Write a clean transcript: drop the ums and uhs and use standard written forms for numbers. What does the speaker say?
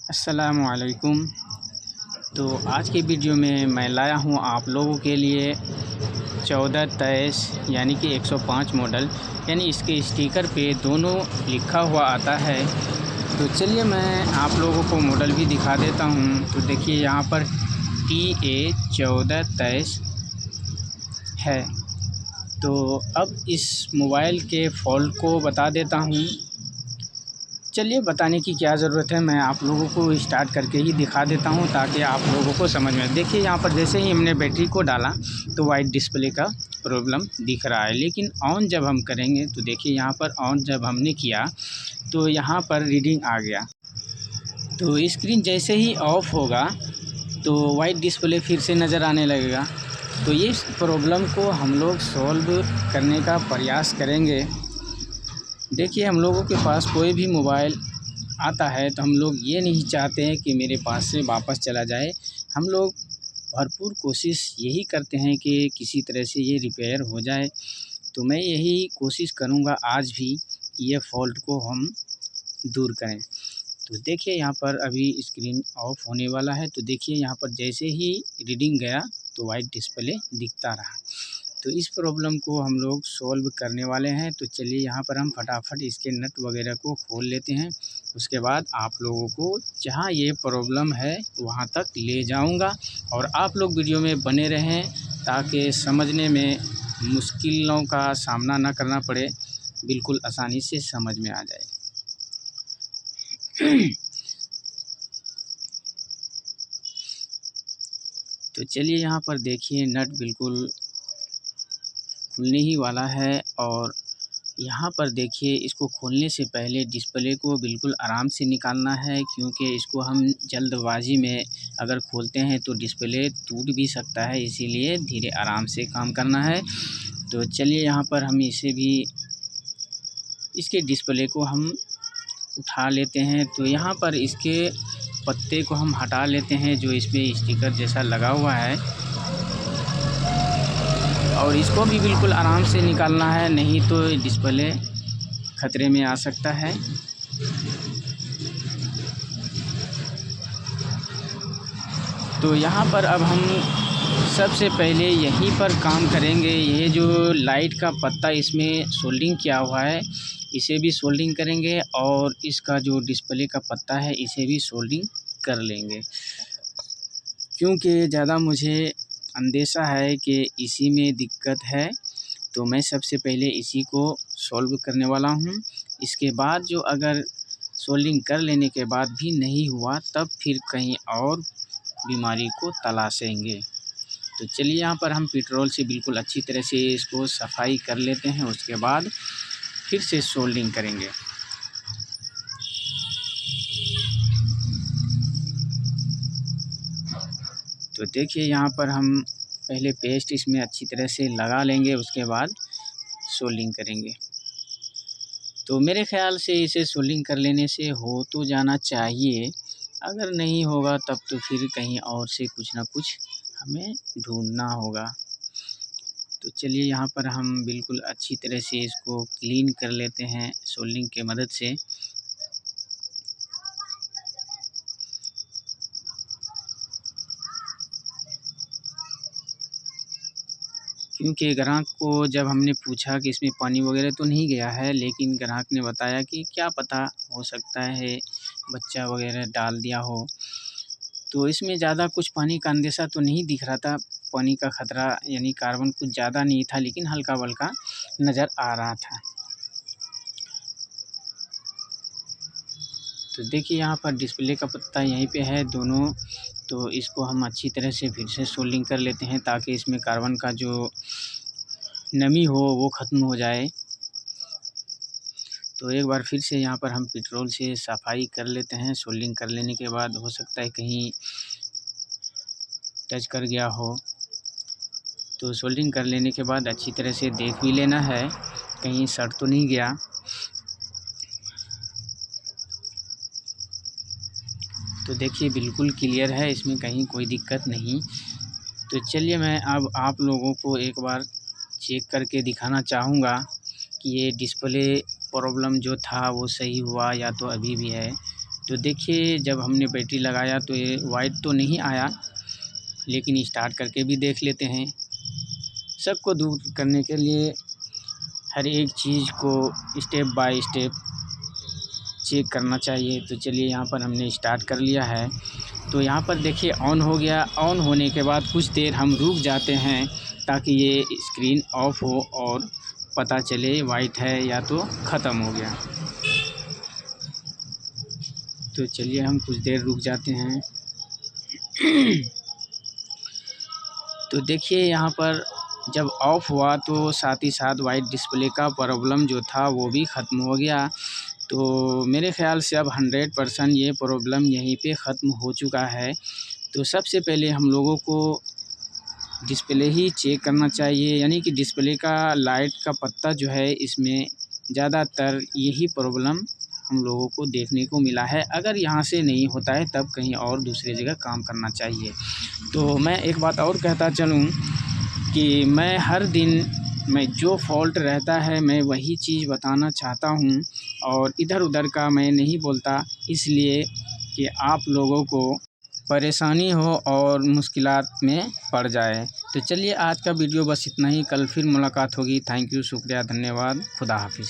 अस्सलामुअलैकुम। तो आज की वीडियो में मैं लाया हूँ आप लोगों के लिए 1423 यानी कि 105 मॉडल, यानी इसके स्टिकर पे दोनों लिखा हुआ आता है। तो चलिए मैं आप लोगों को मॉडल भी दिखा देता हूँ। तो देखिए यहाँ पर TA 1423 है। तो अब इस मोबाइल के फ़ॉल्ट को बता देता हूँ। चलिए बताने की क्या ज़रूरत है, मैं आप लोगों को स्टार्ट करके ही दिखा देता हूं ताकि आप लोगों को समझ में। देखिए यहाँ पर जैसे ही हमने बैटरी को डाला तो वाइट डिस्प्ले का प्रॉब्लम दिख रहा है, लेकिन ऑन जब हम करेंगे तो देखिए यहाँ पर ऑन जब हमने किया तो यहाँ पर रीडिंग आ गया। तो स्क्रीन जैसे ही ऑफ होगा तो वाइट डिस्प्ले फिर से नज़र आने लगेगा। तो इस प्रॉब्लम को हम लोग सॉल्व करने का प्रयास करेंगे। देखिए हम लोगों के पास कोई भी मोबाइल आता है तो हम लोग ये नहीं चाहते हैं कि मेरे पास से वापस चला जाए। हम लोग भरपूर कोशिश यही करते हैं कि किसी तरह से ये रिपेयर हो जाए। तो मैं यही कोशिश करूँगा आज भी कि ये फ़ॉल्ट को हम दूर करें। तो देखिए यहाँ पर अभी स्क्रीन ऑफ होने वाला है। तो देखिए यहाँ पर जैसे ही रीडिंग गया तो वाइट डिस्प्ले दिखता रहा। तो इस प्रॉब्लम को हम लोग सॉल्व करने वाले हैं। तो चलिए यहाँ पर हम फटाफट इसके नट वगैरह को खोल लेते हैं। उसके बाद आप लोगों को जहाँ ये प्रॉब्लम है वहाँ तक ले जाऊँगा और आप लोग वीडियो में बने रहें ताकि समझने में मुश्किलों का सामना ना करना पड़े, बिल्कुल आसानी से समझ में आ जाए। तो चलिए यहाँ पर देखिए नट बिल्कुल खुलने ही वाला है और यहाँ पर देखिए इसको खोलने से पहले डिस्प्ले को बिल्कुल आराम से निकालना है, क्योंकि इसको हम जल्दबाजी में अगर खोलते हैं तो डिस्प्ले टूट भी सकता है, इसीलिए धीरे आराम से काम करना है। तो चलिए यहाँ पर हम इसे भी इसके डिस्प्ले को हम उठा लेते हैं। तो यहाँ पर इसके पत्ते को हम हटा लेते हैं जो इस पर स्टिकर जैसा लगा हुआ है, और इसको भी बिल्कुल आराम से निकालना है, नहीं तो डिस्प्ले खतरे में आ सकता है। तो यहाँ पर अब हम सबसे पहले यहीं पर काम करेंगे। ये जो लाइट का पत्ता इसमें सोल्डिंग किया हुआ है इसे भी सोल्डिंग करेंगे, और इसका जो डिस्प्ले का पत्ता है इसे भी सोल्डिंग कर लेंगे, क्योंकि ज़्यादा मुझे अंदेशा है कि इसी में दिक्कत है। तो मैं सबसे पहले इसी को सॉल्व करने वाला हूँ। इसके बाद जो अगर सोल्डिंग कर लेने के बाद भी नहीं हुआ तब फिर कहीं और बीमारी को तलाशेंगे। तो चलिए यहाँ पर हम पेट्रोल से बिल्कुल अच्छी तरह से इसको सफाई कर लेते हैं, उसके बाद फिर से सोल्डिंग करेंगे। तो देखिए यहाँ पर हम पहले पेस्ट इसमें अच्छी तरह से लगा लेंगे, उसके बाद सोल्डिंग करेंगे। तो मेरे ख़्याल से इसे सोल्डिंग कर लेने से हो तो जाना चाहिए, अगर नहीं होगा तब तो फिर कहीं और से कुछ ना कुछ हमें ढूंढना होगा। तो चलिए यहाँ पर हम बिल्कुल अच्छी तरह से इसको क्लीन कर लेते हैं सोल्डिंग के मदद से। क्योंकि ग्राहक को जब हमने पूछा कि इसमें पानी वगैरह तो नहीं गया है, लेकिन ग्राहक ने बताया कि क्या पता हो सकता है बच्चा वगैरह डाल दिया हो। तो इसमें ज़्यादा कुछ पानी का अंदेशा तो नहीं दिख रहा था, पानी का खतरा यानी कार्बन कुछ ज़्यादा नहीं था, लेकिन हल्का-वल्का नज़र आ रहा था। तो देखिए यहाँ पर डिस्प्ले का पत्ता यहीं पे है दोनों। तो इसको हम अच्छी तरह से फिर से सोल्डिंग कर लेते हैं ताकि इसमें कार्बन का जो नमी हो वो ख़त्म हो जाए। तो एक बार फिर से यहाँ पर हम पेट्रोल से सफाई कर लेते हैं। सोल्डिंग कर लेने के बाद हो सकता है कहीं टच कर गया हो, तो सोल्डिंग कर लेने के बाद अच्छी तरह से देख भी लेना है कहीं सड़ तो नहीं गया। तो देखिए बिल्कुल क्लियर है, इसमें कहीं कोई दिक्कत नहीं। तो चलिए मैं अब आप लोगों को एक बार चेक करके दिखाना चाहूँगा कि ये डिस्प्ले प्रॉब्लम जो था वो सही हुआ या तो अभी भी है। तो देखिए जब हमने बैटरी लगाया तो ये वाइट तो नहीं आया, लेकिन स्टार्ट करके भी देख लेते हैं। सबको दूर करने के लिए हर एक चीज़ को स्टेप बाय स्टेप चेक करना चाहिए। तो चलिए यहाँ पर हमने स्टार्ट कर लिया है। तो यहाँ पर देखिए ऑन हो गया। ऑन होने के बाद कुछ देर हम रुक जाते हैं ताकि ये स्क्रीन ऑफ हो और पता चले वाइट है या तो ख़त्म हो गया। तो चलिए हम कुछ देर रुक जाते हैं। तो देखिए यहाँ पर जब ऑफ़ हुआ तो साथ ही साथ वाइट डिस्प्ले का प्रॉब्लम जो था वो भी ख़त्म हो गया। तो मेरे ख़्याल से अब 100% ये प्रॉब्लम यहीं पे ख़त्म हो चुका है। तो सबसे पहले हम लोगों को डिस्प्ले ही चेक करना चाहिए, यानी कि डिस्प्ले का लाइट का पत्ता जो है इसमें ज़्यादातर यही प्रॉब्लम हम लोगों को देखने को मिला है। अगर यहाँ से नहीं होता है तब कहीं और दूसरी जगह काम करना चाहिए। तो मैं एक बात और कहता चलूँ कि मैं हर दिन जो फ़ॉल्ट रहता है मैं वही चीज़ बताना चाहता हूँ और इधर-उधर का मैं नहीं बोलता, इसलिए कि आप लोगों को परेशानी हो और मुश्किलात में पड़ जाए। तो चलिए आज का वीडियो बस इतना ही। कल फिर मुलाकात होगी। थैंक यू, शुक्रिया, धन्यवाद, खुदा हाफ़िज़।